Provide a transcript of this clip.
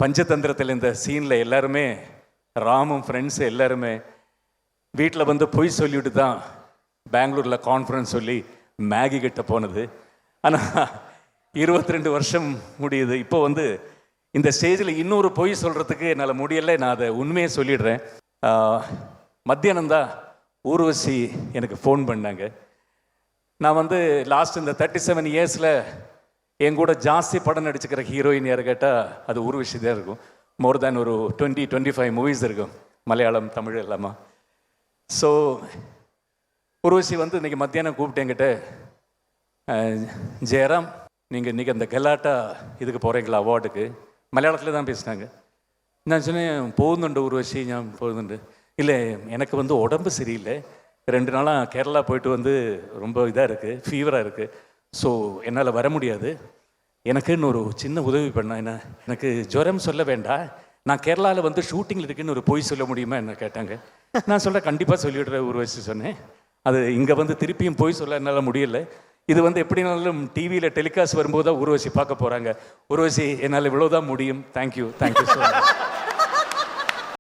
பஞ்சதந்திரத்தில் இந்த சீனில் எல்லாருமே ராமும் ஃப்ரெண்ட்ஸு எல்லாருமே வீட்டில் வந்து பொய் சொல்லிவிட்டு தான் பெங்களூரில் கான்ஃபரன்ஸ் சொல்லி மேகி கிட்ட போனது. ஆனால் 22 வருஷம் முடியுது. இப்போ வந்து இந்த ஸ்டேஜில் இன்னொரு பொய் சொல்கிறதுக்கு என்னால் முடியலை. நான் அதை உண்மையை சொல்லிடுறேன். மத்தியானம் தான் ஊர்வசி எனக்கு ஃபோன் பண்ணாங்க. நான் வந்து லாஸ்ட் இந்த 37 இயர்ஸில் என் கூட ஜாஸ்தி படம் நடிச்சுக்கிற ஹீரோயின் யார் கேட்டால் அது ஊர்வசி தான் இருக்கும். மோர் தேன் ஒரு 20-25 மூவிஸ் இருக்கும், மலையாளம் தமிழ் எல்லாமா. ஸோ ஊர்வசி வந்து இன்றைக்கி மத்தியானம் கூப்பிட்டு என்கிட்ட, ஜெயராம் நீங்கள் இன்றைக்கி அந்த கெலாட்டா இதுக்கு போகிறீங்களா அவார்டுக்கு? மலையாளத்தில் தான் பேசினாங்க. நான் சொன்னேன் போகுதுண்டு ஊர்வசி, நான் போகுதுண்டு. இல்லை எனக்கு வந்து உடம்பு சரியில்லை, 2 நாளாக கேரளா போயிட்டு வந்து ரொம்ப இதாக இருக்குது, ஃபீவராக இருக்குது. ஸோ என்னால் வர முடியாது. எனக்குன்னு ஒரு சின்ன உதவி பண்ண, என்ன எனக்கு ஜுரம் சொல்ல வேண்டாம், நான் கேரளாவில் வந்து ஷூட்டிங்கில் இருக்குன்னு ஒரு பொய் சொல்ல முடியுமா என்ன கேட்டாங்க. நான் சொல்கிறேன் கண்டிப்பாக சொல்லிவிடுறேன் ஊர்வசி சொன்னேன். அது இங்கே வந்து திருப்பியும் பொய் சொல்ல என்னால் முடியலை. இது வந்து எப்படினாலும் டிவியில் டெலிகாஸ்ட் வரும்போது தான் ஊர்வசி பார்க்க போகிறாங்க. ஊர்வசி என்னால் இவ்வளோதான் முடியும். Thank you so much.